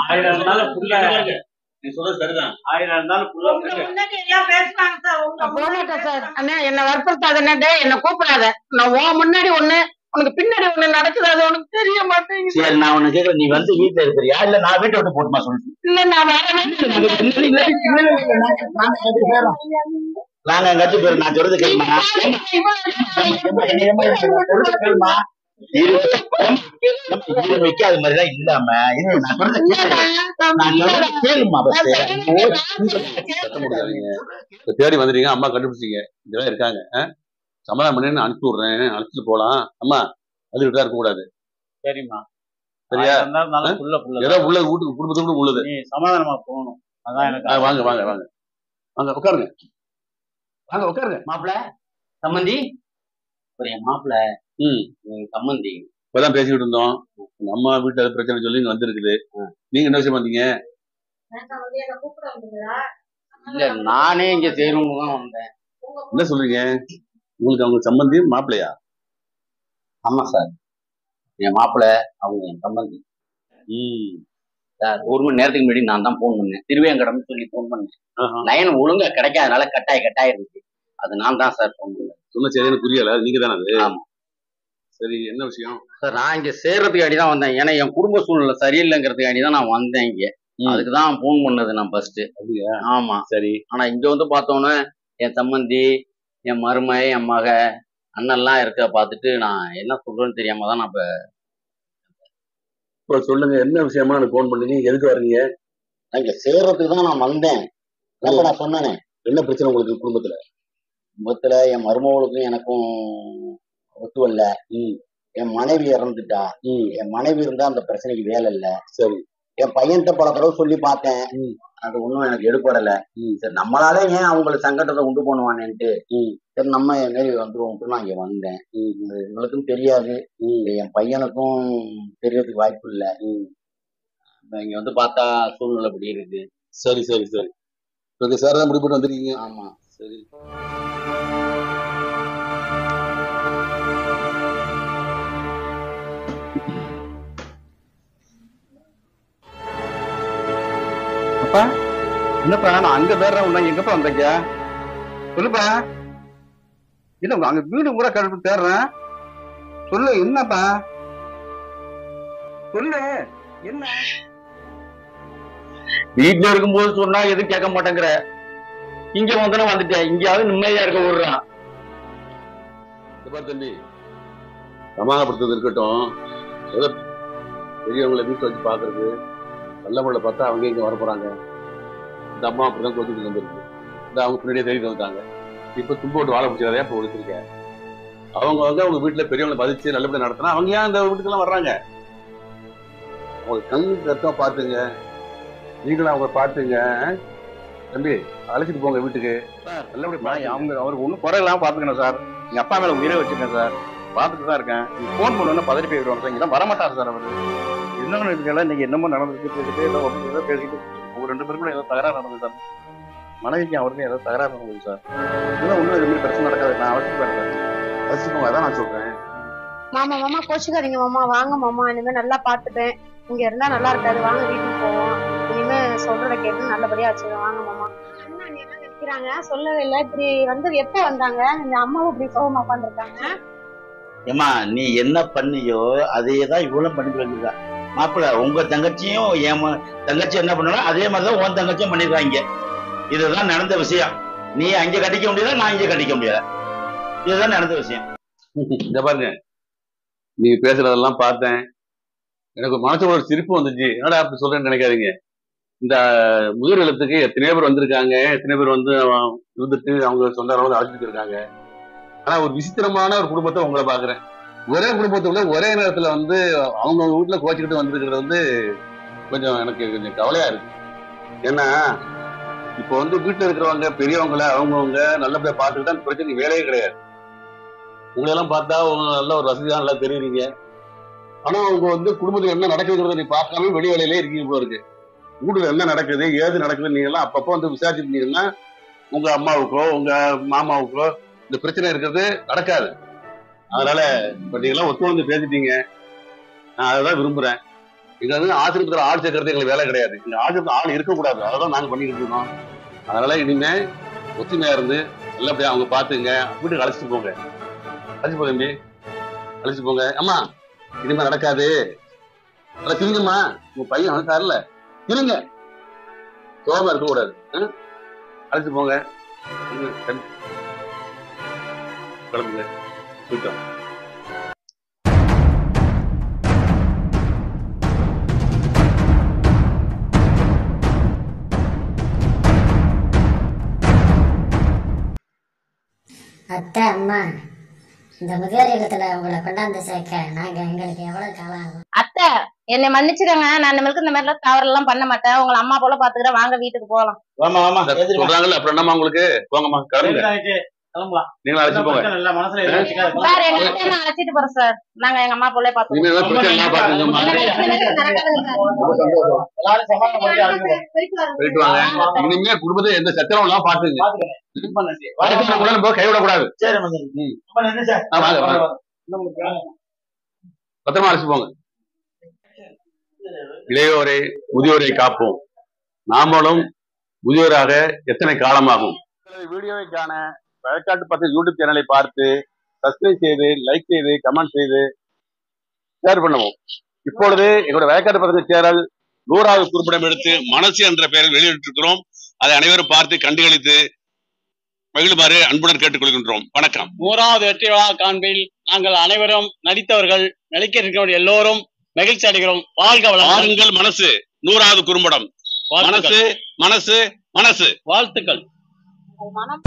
1000 இருந்தாலும் புள்ள, நீ சொல்றது சரிதான். 1000 இருந்தாலும் புள்ள அண்ணா என்ன வற்புறுத்தாத, என்ன கூப்பிடாத. நான் உன் முன்னாடி ஒண்ணு, உனக்கு பின்னாடி ஒண்ணு நடக்குது, அது உனக்கு தெரிய மாட்டேங்குது. சரி, நான் உனக்கு கேக்குறேன், நீ வந்து வீட்டுல இருக்கிறியா இல்ல நான் வீட்டை விட்டு போட்டுமா சொல்லு. இல்ல நான் நாங்க எங்காச்சும் போயிரு நான் சொல்றது கேளுமா வைக்காத மாதிரிதான் இல்லாம கேளுமா தேடி வந்துட்டீங்க அம்மா கண்டுபிடிச்சிங்க இதெல்லாம் இருக்காங்க சமாதானம் பண்ணி அனுப்பிச்சு விடுறேன் அனுப்பிச்சுட்டு போலாம் அம்மா அது இருக்க கூடாது சரிம்மா சரியா ஏதோ உள்ள வீட்டுக்கு குடும்பத்துக்கு உள்ளது சமாதானமா போகணும் அதான் எனக்கு வாங்க வாங்க வாங்க வாங்க உட்காருங்க வாங்க உட்காருங்க மாப்பிள்ள சம்மந்தி என் மாப்பிள்ள சம்மந்தி இப்பதான் பேசிக்கிட்டு இருந்தோம் உங்க அம்மா வீட்டுல பிரச்சனை சொல்லி இங்க வந்திருக்குது நீங்க என்ன விஷயம் வந்தீங்க இல்ல நானே இங்க சேரணும்னு தான் வந்தேன் என்ன சொல்றீங்க உங்களுக்கு அவங்க சம்பந்தி மாப்பிள்ளையா ஆமா சார் என் மாப்பிள்ள அவங்க என் சம்பந்தி சார் 1 மணி நேரத்துக்கு முன்னாடி நான் தான் போன் பண்ணேன் திருவேங்கடம்னு சொல்லி போன் பண்ணேன் லைன் ஒழுங்கா கிடைக்காதனால கட்டாய இருந்துச்சு அது நான் தான் சார் போன் பண்ணேன் சொன்ன சரியான புரியல நீங்க தானே அது ஆமா சரி என்ன விஷயம் சார் நான் இங்க சேர்றதுக்காண்டி தான் வந்தேன் ஏன்னா என் குடும்ப சூழ்நிலை சரியில்லைங்கிறதுக்காண்டி தான் நான் வந்தேன் இங்க அதுக்குதான் போன் பண்ணது நான் ஃபர்ஸ்ட் ஆமா சரி ஆனா இங்க வந்து பார்த்தோன்னே என் சம்பந்தி என் மருமை என் மக அண்ணெல்லாம் இருக்க பார்த்துட்டு நான் என்ன சொல்றேன்னு தெரியாம தான் நான் இப்ப சொல்லுங்க என்ன விஷயமா எனக்கு போன் பண்ணீங்க எதுக்கு வர்றீங்க நான் இங்க சேர்றதுக்கு தான் நான் வந்தேன் நான் சொன்னேனே என்ன பிரச்சனை உங்களுக்கு குடும்பத்துல என் மருமகளுக்கும் எனக்கும் ஒத்து வரல என் மனைவி இறந்துட்டா என் மனைவி இருந்தா அந்த பிரச்சனைக்கு வேலை இல்ல சரி என் பையன்கிட்ட பல தடவை சொல்லி பார்த்தேன் அது ஒன்றும் எனக்கு எடுப்படல சரி நம்மளாலே ஏன் அவங்களுக்கு சங்கடத்தை உண்டு பண்ணுவானேன்ட்டு சரி நம்ம மாரி வந்துருவோம் நான் இங்க வந்தேன் உங்களுக்கும் தெரியாது என் பையனுக்கும் தெரியறதுக்கு வாய்ப்பு இல்லை இங்க வந்து பார்த்தா சூழ்நிலை இப்படி இருக்கு சரி சரி சரி சார் தான் முடிவு பண்ணி வந்துருக்கீங்க ஆமா சரி அப்பா என்னப்பா நான் அங்க தேடுறேன் எங்கப்பா வந்தீங்க சொல்லுப்பா இல்ல அங்க வீடு கூட கழுப்பு தேடுறேன் சொல்லு என்னப்பா சொல்லு என்ன வீட்டுல இருக்கும்போது சொன்னா எதுவும் கேட்க மாட்டேங்கிற இங்க வந்தனா வந்துட்டேன் இங்கயாவது நிம்மதியா இருக்க விடுறான் தம்பி சமாதானப்படுத்துறது இருக்கட்டும் ஏதோ பெரியவங்களை வீட்டுல வச்சு பாக்குறது நல்ல முறையில பார்த்தா அவங்க இங்க வர போறாங்க இந்த அம்மா அப்படிதான் கோச்சிட்டு வந்துருக்கு இந்த அவங்க பின்னாடியே தேடிட்டு வந்துட்டாங்க இப்ப தும்போட்டு வாழ பிடிச்சாதே இப்ப ஒழிச்சிருக்கேன் அவங்க வந்து அவங்க வீட்டுல பெரியவங்களை மதிச்சு நல்லபடியா நடத்தினா அவங்க ஏன் அந்த வீட்டுக்கெல்லாம் வர்றாங்க அவங்க கண் கருத்தா பாத்துங்க நீங்களும் அவங்க பாத்துங்க தம்பி அழைச்சிட்டு போங்க வீட்டுக்கு நல்லபடியா அவங்க அவருக்கு ஒன்றும் குறையெல்லாம் பாத்துக்கணும் சார் எங்க அப்பா மேல உயிரை வச்சிருக்கேன் சார் பார்த்துட்டு தான் இருக்கேன் நீங்க போன் பண்ணணும்னா பதறி போயிடுவாங்க சார் இங்கெல்லாம் வரமாட்டார் சார் அவரு என்னன்னு இருக்கல நீங்க என்னமோ நடந்துட்டு பேசிட்டு ஏதோ பேசிட்டு ஒரு 2 பேருக்குள்ள ஏதோ தகராறு நடந்தது சார் மனைவிக்கு அவருக்கும் ஏதோ தகராறு நடந்தது சார் இதெல்லாம் ஒன்றும் இது மாதிரி பிரச்சனை நடக்காது நான் அழைச்சிட்டு அதான் நான் சொல்றேன் மாமா கோச்சுக்காதீங்க மாமா வாங்க மாமா இனிமே நல்லா பாத்துப்பேன் இங்க இருந்தா நல்லா இருக்காது வாங்க வீட்டுக்கு போவோம் இனிமே சொல்றத கேட்டு நல்லபடியா வச்சுருவோம் வாங்க மாமா அண்ணா நீ என்ன நினைக்கிறாங்க சொல்லவே இல்லை இப்படி வந்து எப்ப வந்தாங்க இந்த அம்மாவும் இப்படி சோகமா உட்காந்துருக்காங்க ஏமா நீ என்ன பண்ணியோ அதையேதான் இவ்வளவு பண்ணிட்டு வந்திருக்கா மாப்பிள்ள உங்க தங்கச்சியும் என் தங்கச்சி என்ன பண்ணணும் அதே மாதிரிதான் உன் தங்கச்சியும் பண்ணிருக்காங்க இதுதான் நடந்த விஷயம் நீ அங்க கட்டிக்க முடியல நான் இங்க கட்டிக்க முடியல இதுதான் நடந்த விஷயம் இத பாருங்க நீ பேசுறதெல்லாம் பார்த்தேன் எனக்கு மனசுல ஒரு சிரிப்பு வந்துச்சு என்னடா அப்படி சொல்றேன்னு நினைக்காதீங்க இந்த முதிர் இல்லத்துக்கு எத்தனையோ பேர் வந்திருக்காங்க எத்தனை பேர் வந்து இருந்துட்டு அவங்க சொந்தம் அழைச்சிட்டு இருக்காங்க ஆனா ஒரு விசித்திரமான ஒரு குடும்பத்தை உங்களை பாக்குறேன் ஒரே குடும்பத்துக்குள்ள ஒரே நேரத்துல வந்து அவங்க வீட்டுல கோச்சிக்கிட்டு வந்திருக்கிறது வந்து கொஞ்சம் எனக்கு கொஞ்சம் கவலையா இருக்கு ஏன்னா இப்போ வந்து வீட்டுல இருக்கிறவங்க பெரியவங்களை அவங்கவுங்க நல்லபடியா பார்த்துக்கிட்டா அந்த பிரச்சனைக்கு வேலையே கிடையாது உங்களெல்லாம் பார்த்தா உங்க நல்ல ஒரு வசதியா நல்லா தெரியுறீங்க ஆனா அவங்க வந்து குடும்பத்துல என்ன நடக்குதுங்கிறத நீ பார்க்காம வெளி வேலையிலே இருக்கீங்க போல இருக்கு வீட்டுல என்ன நடக்குது ஏது நடக்குது நீங்க எல்லாம் அப்பப்போ வந்து விசாரிச்சுட்டீங்கன்னா உங்க அம்மாவுக்கோ உங்க மாமாவுக்கோ இந்த பிரச்சனை இருக்கிறது நடக்காது அதனால இப்ப நீங்கெல்லாம் ஒத்துழைந்து பேசிட்டீங்க நான் அதான் விரும்புறேன் இங்க வந்து ஆசிரியத்துல ஆள் சேர்க்கறது எங்களுக்கு வேலை கிடையாது இங்க ஆசிரியத்துல ஆள் இருக்கக்கூடாது அதான் நாங்க பண்ணிட்டு இருக்கோம் அதனால இனிமே ஒத்துமையா இருந்து நல்லபடியா அவங்க பாத்துங்க வீட்டுக்கு அழைச்சிட்டு போங்க அழைச்சிட்டு போங்க தம்பி அழைச்சிட்டு போங்க அம்மா இனிமே நடக்காது திருங்கம்மா உங்க பையன் வந்துட்டாருல திருங்க சோகமா இருக்க கூடாது. அழைச்சு போங்க, கிளம்புங்க. போயிட்டோம். அத்தை, அம்மா, இந்த முதியோர் இல்லத்துல உங்களை கொண்டாந்து சேர்க்க எங்களுக்கு எவ்வளவு காலம் ஆகும்? அத்தை, என்னை மன்னிச்சிடுங்க. நான் இனிமேலுக்கு இந்த மாதிரி தவறு எல்லாம் பண்ண மாட்டேன். உங்களை அம்மா போல பாத்துக்கிறேன். வாங்க வீட்டுக்கு போகலாம். சொல்றாங்கல்ல, அப்புறம் என்னமா உங்களுக்கு? போங்கம்மா, கிளம்புங்க. நீங்க அழைச்சு போங்க. சார், எங்க அத்தை நான் அழைச்சிட்டு போறேன் சார். நாங்க எங்க அம்மா போல பாத்துக்கிறோம். போயிட்டு வாங்க. இனிமே குடும்பத்தை எந்த சச்சரவும் எல்லாம் பாத்துங்க. கைவிட கூடாது. பத்திரமா அழைச்சு போங்க. இளையோரை முதியோரை காப்போம். நாமளும் முதியோராக எத்தனை காலமாகும்? வீடியோவை காண வழக்காட்டு பத்து யூடியூப் சேனலை பார்த்து சப்ஸ்கிரைப் செய்து, லைக் செய்து, கமெண்ட் செய்து ஷேர் பண்ணுவோம். இப்பொழுது எங்களுடைய வழக்காட்டு பத்து சேனல் 100வது குறிப்பிடம் எடுத்து மனசு என்ற பெயரில் வெளியிட்டிருக்கிறோம். அதை அனைவரும் பார்த்து கண்டுகளித்து மகிழுமாறு அன்புடன் கேட்டுக்கொள்கின்றோம். வணக்கம். 100வது வெற்றி விழா காண்பில் நாங்கள் அனைவரும் நடித்தவர்கள், நடிக்க இருக்கிற எல்லோரும் மகிழ்ச்சி அடைகிறோம். வாழ்க வளங்கள். மனசு 100வது குறும்படம். மனசு மனசு மனசு. வாழ்த்துக்கள். மனம்